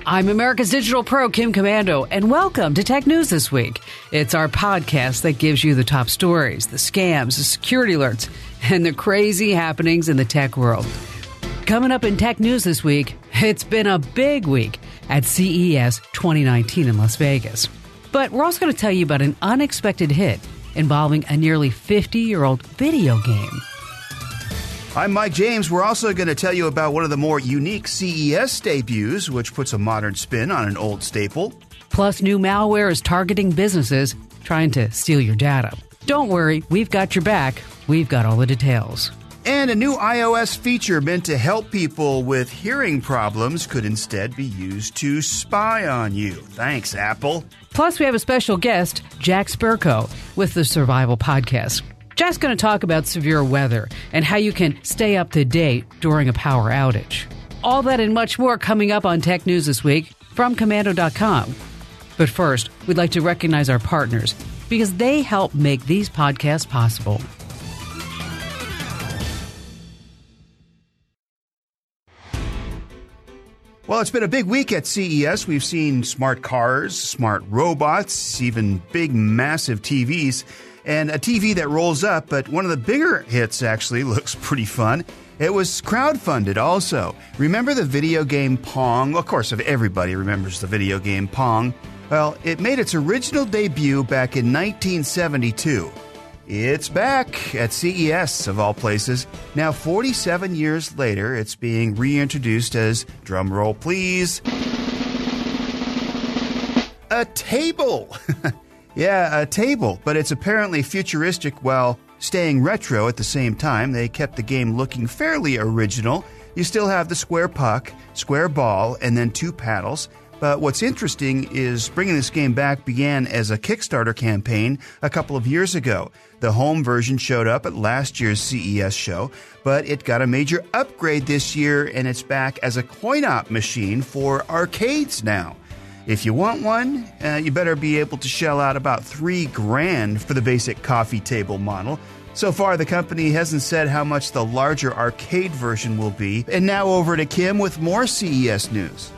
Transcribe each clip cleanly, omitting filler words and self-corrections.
I'm America's Digital Pro, Kim Commando, and welcome to Tech News This Week. It's our podcast that gives you the top stories, the scams, the security alerts, and the crazy happenings in the tech world. Coming up in Tech News this week, it's been a big week at CES 2019 in Las Vegas. But we're also going to tell you about an unexpected hit involving a nearly 50-year-old video game. I'm Mike James. We're also going to tell you about one of the more unique CES debuts, which puts a modern spin on an old staple. Plus, new malware is targeting businesses trying to steal your data. Don't worry, we've got your back. We've got all the details. And a new iOS feature meant to help people with hearing problems could instead be used to spy on you. Thanks, Apple. Plus, we have a special guest, Jack Spirko, with the Survival Podcast. Jack's going to talk about severe weather and how you can stay up to date during a power outage. All that and much more coming up on Tech News This Week from Commando.com. But first, we'd like to recognize our partners because they help make these podcasts possible. Well, it's been a big week at CES. We've seen smart cars, smart robots, even big, massive TVs, and a TV that rolls up. But one of the bigger hits actually looks pretty fun. It was crowdfunded also. Remember the video game Pong? Of course, everybody remembers the video game Pong. Well, it made its original debut back in 1972. It's back at CES, of all places. Now, 47 years later, it's being reintroduced as, drumroll please, a table. Yeah, a table, but it's apparently futuristic while staying retro at the same time. They kept the game looking fairly original. You still have the square puck, square ball, and then two paddles. But what's interesting is bringing this game back began as a Kickstarter campaign a couple of years ago. The home version showed up at last year's CES show, but it got a major upgrade this year, and it's back as a coin-op machine for arcades now. If you want one, you better be able to shell out about $3,000 for the basic coffee table model. So far, the company hasn't said how much the larger arcade version will be. And now over to Kim with more CES news.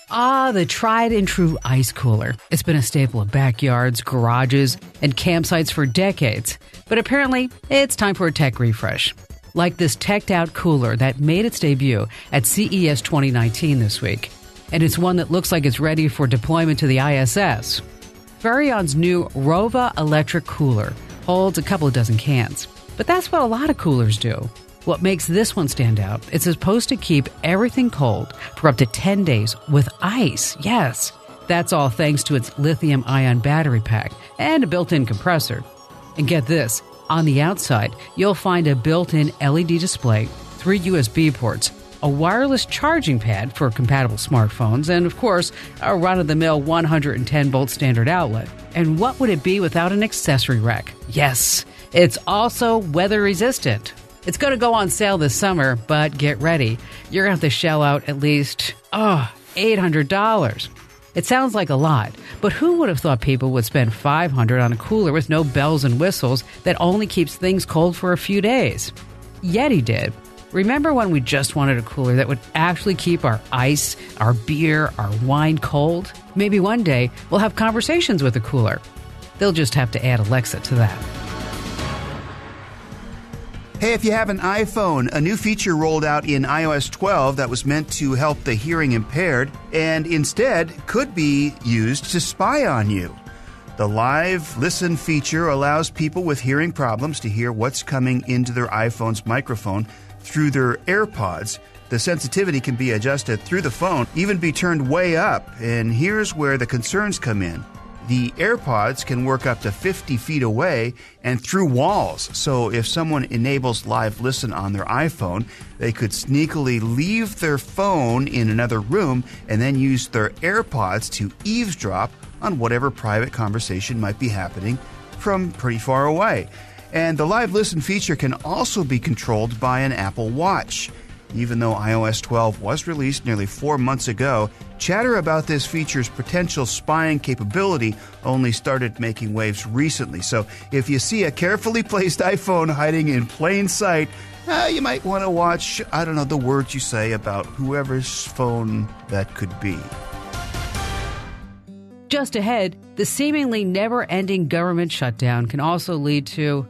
The tried and true ice cooler. It's been a staple of backyards, garages, and campsites for decades. But apparently, it's time for a tech refresh. Like this teched-out cooler that made its debut at CES 2019 this week. And it's one that looks like it's ready for deployment to the ISS. Varion's new Rova electric cooler holds a couple of dozen cans. But that's what a lot of coolers do. What makes this one stand out, it's supposed to keep everything cold for up to 10 days with ice. Yes, that's all thanks to its lithium-ion battery pack and a built-in compressor. And get this, on the outside, you'll find a built-in LED display, 3 USB ports, a wireless charging pad for compatible smartphones, and of course, a run-of-the-mill 110-volt standard outlet. And what would it be without an accessory rack? Yes, it's also weather-resistant. It's going to go on sale this summer, but get ready. You're going to have to shell out at least, $800. It sounds like a lot, but who would have thought people would spend $500 on a cooler with no bells and whistles that only keeps things cold for a few days? Yeti did. Remember when we just wanted a cooler that would actually keep our ice, our beer, our wine cold? Maybe one day we'll have conversations with a cooler. They'll just have to add Alexa to that. Hey, if you have an iPhone, a new feature rolled out in iOS 12 that was meant to help the hearing impaired and instead could be used to spy on you. The Live Listen feature allows people with hearing problems to hear what's coming into their iPhone's microphone through their AirPods. The sensitivity can be adjusted through the phone, even be turned way up, and here's where the concerns come in. The AirPods can work up to 50 feet away and through walls. So if someone enables Live Listen on their iPhone, they could sneakily leave their phone in another room and then use their AirPods to eavesdrop on whatever private conversation might be happening from pretty far away. And the Live Listen feature can also be controlled by an Apple Watch. Even though iOS 12 was released nearly 4 months ago, chatter about this feature's potential spying capability only started making waves recently. So if you see a carefully placed iPhone hiding in plain sight, you might want to watch, the words you say about whoever's phone that could be. Just ahead, the seemingly never-ending government shutdown can also lead to,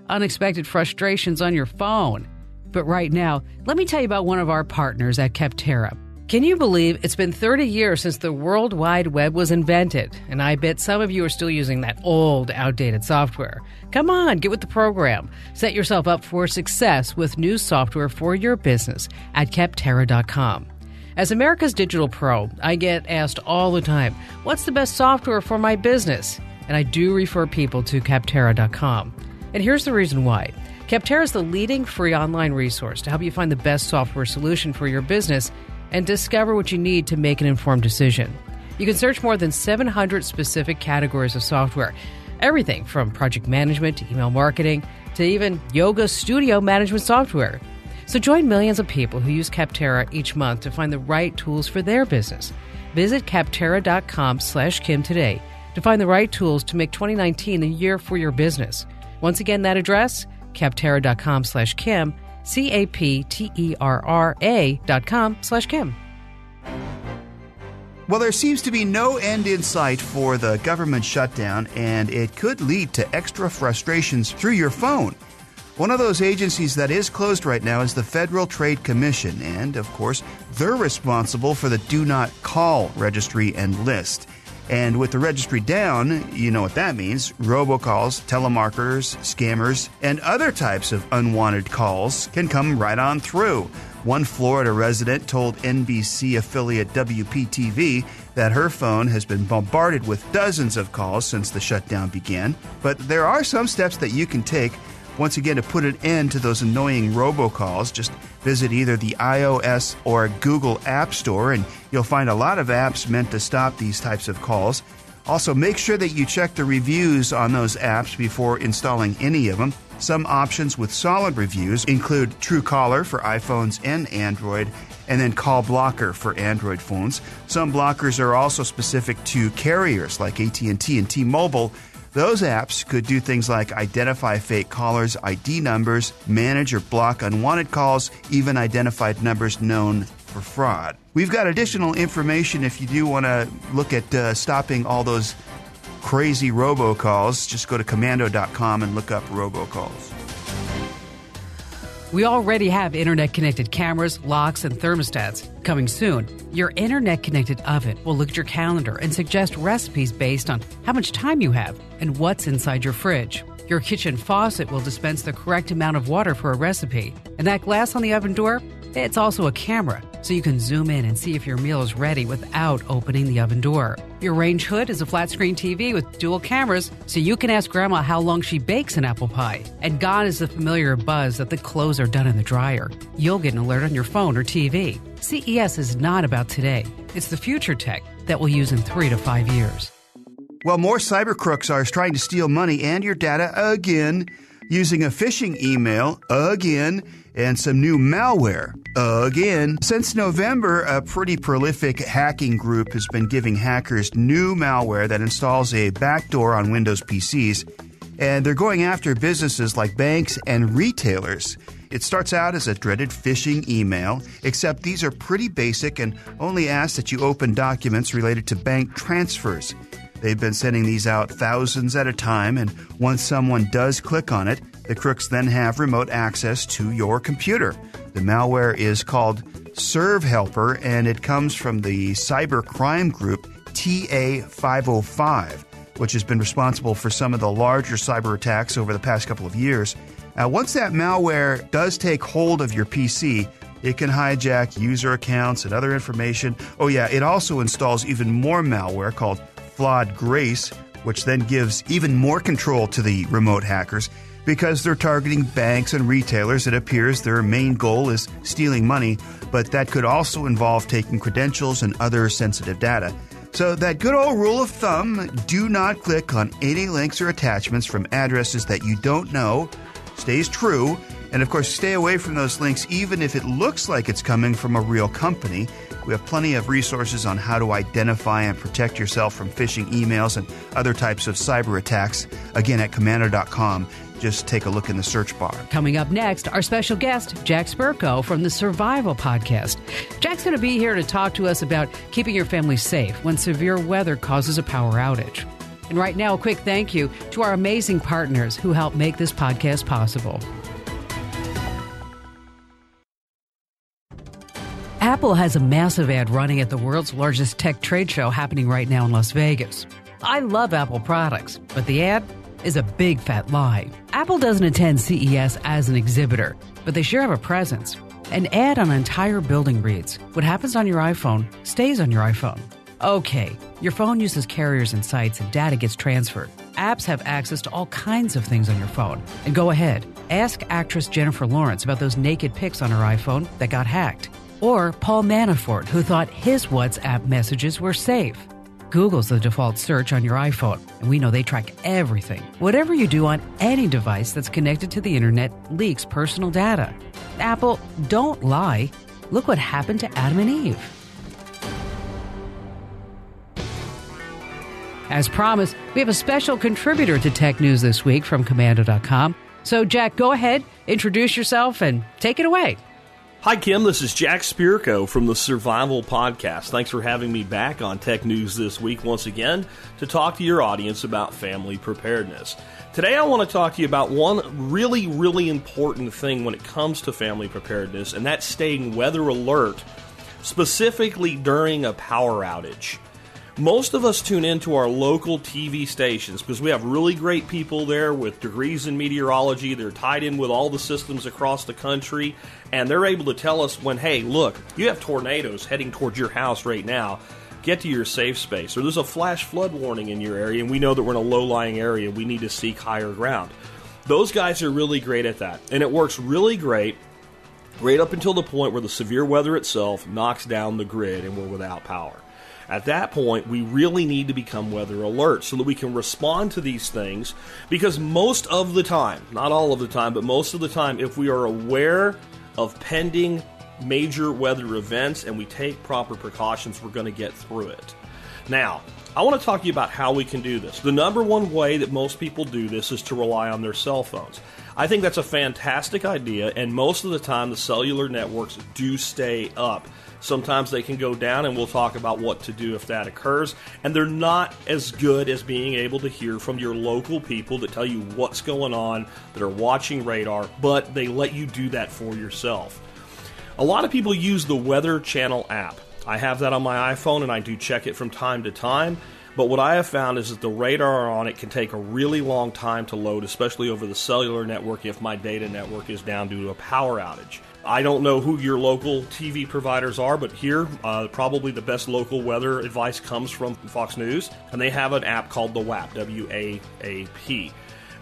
unexpected frustrations on your phone. But right now, let me tell you about one of our partners at Capterra. Can you believe it's been 30 years since the World Wide Web was invented? And I bet some of you are still using that old, outdated software. Come on, get with the program. Set yourself up for success with new software for your business at Capterra.com. As America's digital pro, I get asked all the time, what's the best software for my business? And I do refer people to Capterra.com. And here's the reason why. Capterra is the leading free online resource to help you find the best software solution for your business and discover what you need to make an informed decision. You can search more than 700 specific categories of software, everything from project management to email marketing to even yoga studio management software. So join millions of people who use Capterra each month to find the right tools for their business. Visit Capterra.com/Kim today to find the right tools to make 2019 the year for your business. Once again, that address, Capterra.com/Kim, Capterra.com/Kim. Well, there seems to be no end in sight for the government shutdown, and it could lead to extra frustrations through your phone. One of those agencies that is closed right now is the Federal Trade Commission, and, of course, they're responsible for the Do Not Call registry and list. And with the registry down, you know what that means. Robocalls, telemarketers, scammers, and other types of unwanted calls can come right on through. One Florida resident told NBC affiliate WPTV that her phone has been bombarded with dozens of calls since the shutdown began. But there are some steps that you can take once again to put an end to those annoying robocalls. Just visit either the iOS or Google App Store and you'll find a lot of apps meant to stop these types of calls. Also, make sure that you check the reviews on those apps before installing any of them. Some options with solid reviews include Truecaller for iPhones and Android, and then Call Blocker for Android phones. Some blockers are also specific to carriers like AT&T and T-Mobile. Those apps could do things like identify fake callers, ID numbers, manage or block unwanted calls, even identified numbers known for fraud. We've got additional information if you do want to look at stopping all those crazy robocalls. Just go to commando.com and look up robocalls. We already have internet-connected cameras, locks, and thermostats. Coming soon, your internet-connected oven will look at your calendar and suggest recipes based on how much time you have and what's inside your fridge. Your kitchen faucet will dispense the correct amount of water for a recipe. And that glass on the oven door, it's also a camera, so you can zoom in and see if your meal is ready without opening the oven door. Your range hood is a flat-screen TV with dual cameras, so you can ask Grandma how long she bakes an apple pie. And gone is the familiar buzz that the clothes are done in the dryer. You'll get an alert on your phone or TV. CES is not about today. It's the future tech that we'll use in 3 to 5 years. Well, more cyber crooks are trying to steal money and your data again, using a phishing email again, and some new malware again. Since November, a pretty prolific hacking group has been giving hackers new malware that installs a backdoor on Windows PCs, and they're going after businesses like banks and retailers. It starts out as a dreaded phishing email, except these are pretty basic and only ask that you open documents related to bank transfers. They've been sending these out thousands at a time, and once someone does click on it, the crooks then have remote access to your computer. The malware is called Serve Helper, and it comes from the cyber crime group TA505, which has been responsible for some of the larger cyber attacks over the past couple of years. Once that malware does take hold of your PC, it can hijack user accounts and other information. Oh yeah, it also installs even more malware called Flawed Grace, which then gives even more control to the remote hackers. Because they're targeting banks and retailers, it appears their main goal is stealing money, but that could also involve taking credentials and other sensitive data. So that good old rule of thumb, do not click on any links or attachments from addresses that you don't know, stays true. And of course, stay away from those links even if it looks like it's coming from a real company. We have plenty of resources on how to identify and protect yourself from phishing emails and other types of cyber attacks. Again, at commando.com. Just take a look in the search bar. Coming up next, our special guest, Jack Spirko from the Survival Podcast. Jack's going to be here to talk to us about keeping your family safe when severe weather causes a power outage. And right now, a quick thank you to our amazing partners who help make this podcast possible. Apple has a massive ad running at the world's largest tech trade show happening right now in Las Vegas. I love Apple products, but the ad is a big fat lie. Apple doesn't attend CES as an exhibitor, but they sure have a presence. An ad on an entire building reads, "What happens on your iPhone stays on your iPhone." Okay, your phone uses carriers and sites and data gets transferred. Apps have access to all kinds of things on your phone. And go ahead, ask actress Jennifer Lawrence about those naked pics on her iPhone that got hacked. Or Paul Manafort, who thought his WhatsApp messages were safe. Google's the default search on your iPhone, and we know they track everything. Whatever you do on any device that's connected to the internet leaks personal data. Apple, don't lie. Look what happened to Adam and Eve. As promised, we have a special contributor to Tech News this week from Commando.com. So, Jack, go ahead, introduce yourself, and take it away. Hi, Kim. This is Jack Spirko from the Survival Podcast. Thanks for having me back on Tech News this week once again to talk to your audience about family preparedness. Today, I want to talk to you about one really, really important thing when it comes to family preparedness, and that's staying weather alert, specifically during a power outage. Most of us tune into our local TV stations because we have really great people there with degrees in meteorology. They're tied in with all the systems across the country, and they're able to tell us when, hey, look, you have tornadoes heading towards your house right now. Get to your safe space. Or there's a flash flood warning in your area, and we know that we're in a low-lying area. We need to seek higher ground. Those guys are really great at that, and it works really great right up until the point where the severe weather itself knocks down the grid and we're without power. At that point, we really need to become weather alert so that we can respond to these things, because most of the time, not all of the time, but most of the time, if we are aware of pending major weather events and we take proper precautions, we're going to get through it. Now, I want to talk to you about how we can do this. The number one way that most people do this is to rely on their cell phones. I think that's a fantastic idea, and most of the time the cellular networks do stay up. Sometimes they can go down, and we'll talk about what to do if that occurs. And they're not as good as being able to hear from your local people that tell you what's going on, that are watching radar, but they let you do that for yourself. A lot of people use the Weather Channel app. I have that on my iPhone, and I do check it from time to time. But what I have found is that the radar on it can take a really long time to load, especially over the cellular network if my data network is down due to a power outage. I don't know who your local TV providers are, but here, probably the best local weather advice comes from Fox News, and they have an app called the WAP, W-A-A-P.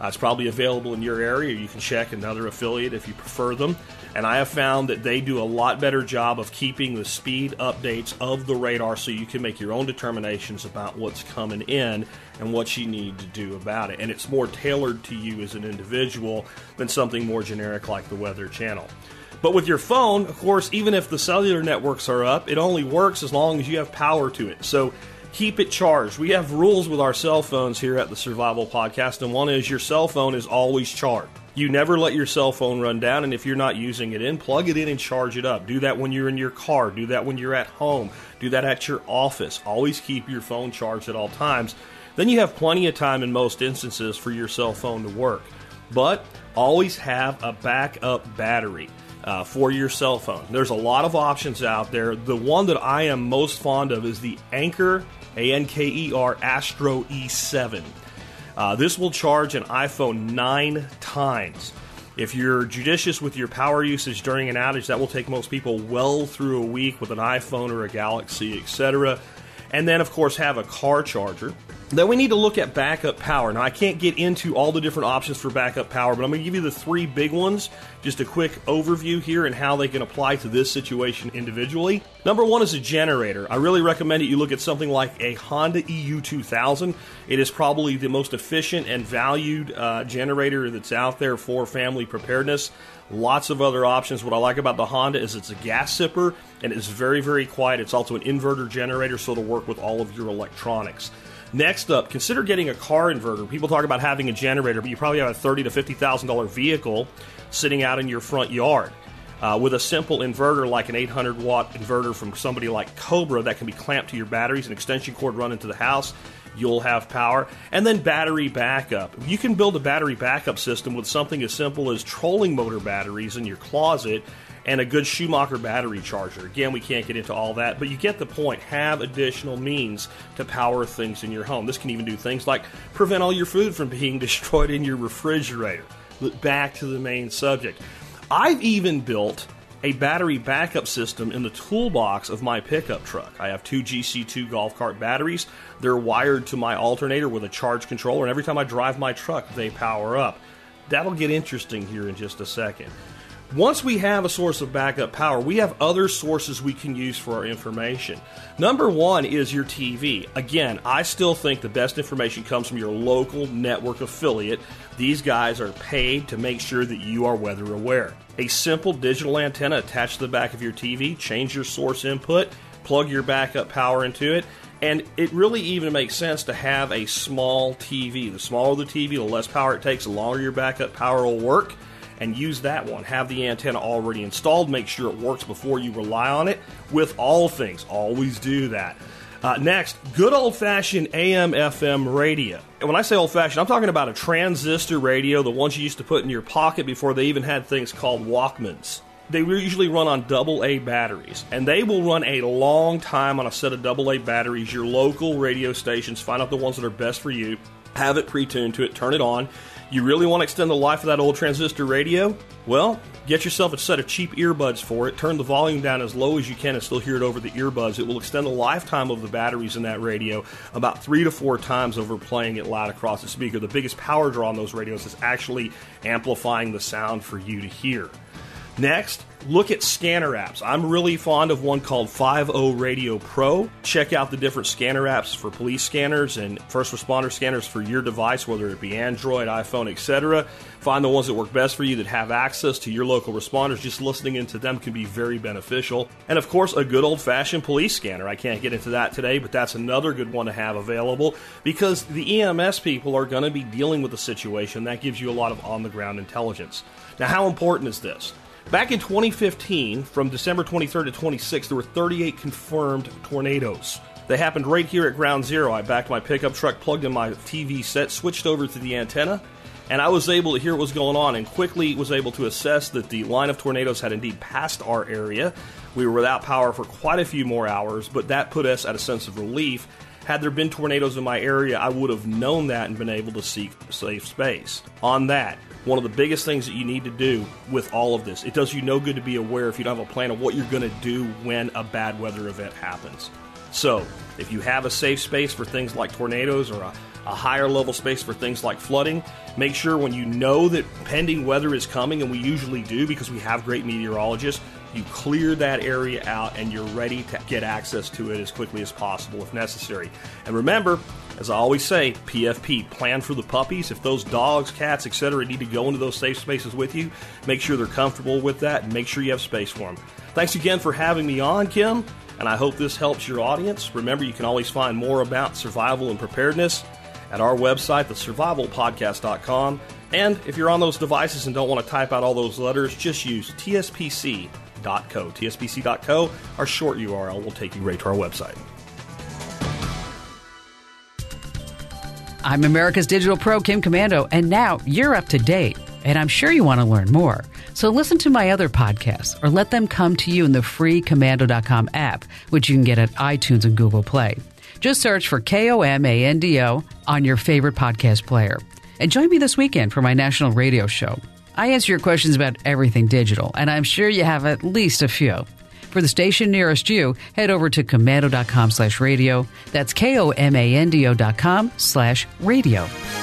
It's probably available in your area. You can check another affiliate if you prefer them. And I have found that they do a lot better job of keeping the speed updates of the radar so you can make your own determinations about what's coming in and what you need to do about it. And it's more tailored to you as an individual than something more generic like the Weather Channel. But with your phone, of course, even if the cellular networks are up, it only works as long as you have power to it. So keep it charged. We have rules with our cell phones here at the Survival Podcast, and one is your cell phone is always charged. You never let your cell phone run down, and if you're not using it plug it in and charge it up. Do that when you're in your car. Do that when you're at home. Do that at your office. Always keep your phone charged at all times. Then you have plenty of time in most instances for your cell phone to work. But always have a backup battery for your cell phone. There's a lot of options out there. The one that I am most fond of is the Anker, A-N-K-E-R, Astro E7. This will charge an iPhone 9 times. If you're judicious with your power usage during an outage, that will take most people well through a week with an iPhone or a Galaxy, etc. And then, of course, have a car charger. Then we need to look at backup power. Now, I can't get into all the different options for backup power, but I'm going to give you the three big ones. Just a quick overview here and how they can apply to this situation individually. Number one is a generator. I really recommend that you look at something like a Honda EU2000. It is probably the most efficient and valued generator that's out there for family preparedness. Lots of other options. What I like about the Honda is it's a gas sipper and it's very, very quiet. It's also an inverter generator, so it'll work with all of your electronics. Next up, consider getting a car inverter. People talk about having a generator, but you probably have a $30,000 to $50,000 vehicle sitting out in your front yard. With a simple inverter like an 800-watt inverter from somebody like Cobra that can be clamped to your batteries, an extension cord run into the house, you'll have power. And then battery backup. You can build a battery backup system with something as simple as trolling motor batteries in your closet and a good Schumacher battery charger. Again, we can't get into all that, but you get the point. Have additional means to power things in your home. This can even do things like prevent all your food from being destroyed in your refrigerator. Back to the main subject. I've even built a battery backup system in the toolbox of my pickup truck. I have 2 GC2 golf cart batteries. They're wired to my alternator with a charge controller, and every time I drive my truck, they power up. That'll get interesting here in just a second. Once we have a source of backup power, we have other sources we can use for our information. Number one is your TV. Again, I still think the best information comes from your local network affiliate. These guys are paid to make sure that you are weather aware. A simple digital antenna attached to the back of your TV, change your source input, plug your backup power into it, and it really even makes sense to have a small TV. The smaller the TV, the less power it takes, the longer your backup power will work. And use that one. Have the antenna already installed. Make sure it works before you rely on it. With all things, always do that. Next, good old-fashioned AM/FM radio. And when I say old-fashioned, I'm talking about a transistor radio, the ones you used to put in your pocket before they even had things called Walkmans. They usually run on AA batteries, and they will run a long time on a set of AA batteries. Your local radio stations, find out the ones that are best for you, have it pre-tuned to it, turn it on. You really want to extend the life of that old transistor radio? Well, get yourself a set of cheap earbuds for it. Turn the volume down as low as you can and still hear it over the earbuds. It will extend the lifetime of the batteries in that radio about 3 to 4 times over playing it loud across the speaker. The biggest power draw on those radios is actually amplifying the sound for you to hear. Next, look at scanner apps. I'm really fond of one called 50 Radio Pro. Check out the different scanner apps for police scanners and first responder scanners for your device, whether it be Android, iPhone, etc. Find the ones that work best for you that have access to your local responders. Just listening into them can be very beneficial. And of course, a good old-fashioned police scanner. I can't get into that today, but that's another good one to have available because the EMS people are going to be dealing with the situation. That gives you a lot of on-the-ground intelligence. Now, how important is this? Back in 2015, from December 23rd to 26th, there were 38 confirmed tornadoes. They happened right here at Ground Zero. I backed my pickup truck, plugged in my TV set, switched over to the antenna, and I was able to hear what was going on and quickly was able to assess that the line of tornadoes had indeed passed our area. We were without power for quite a few more hours, but that put us at a sense of relief. Had there been tornadoes in my area, I would have known that and been able to seek safe space. On that, one of the biggest things that you need to do with all of this, it does you no good to be aware if you don't have a plan of what you're going to do when a bad weather event happens. So, if you have a safe space for things like tornadoes or a higher level space for things like flooding, make sure when you know that pending weather is coming, and we usually do because we have great meteorologists, you clear that area out and you're ready to get access to it as quickly as possible if necessary. And remember, as I always say, PFP, plan for the puppies. If those dogs, cats, etc. need to go into those safe spaces with you, make sure they're comfortable with that and make sure you have space for them. Thanks again for having me on, Kim, and I hope this helps your audience. Remember, you can always find more about survival and preparedness at our website, thesurvivalpodcast.com. And if you're on those devices and don't want to type out all those letters, just use tspc.co. tspc.co, our short URL will take you right to our website. I'm America's Digital Pro, Kim Commando, and now you're up to date. And I'm sure you want to learn more. So listen to my other podcasts or let them come to you in the free Commando.com app, which you can get at iTunes and Google Play. Just search for KOMANDO on your favorite podcast player. And join me this weekend for my national radio show. I answer your questions about everything digital, and I'm sure you have at least a few. For the station nearest you, head over to Commando.com/radio. That's KOMANDO.com/radio.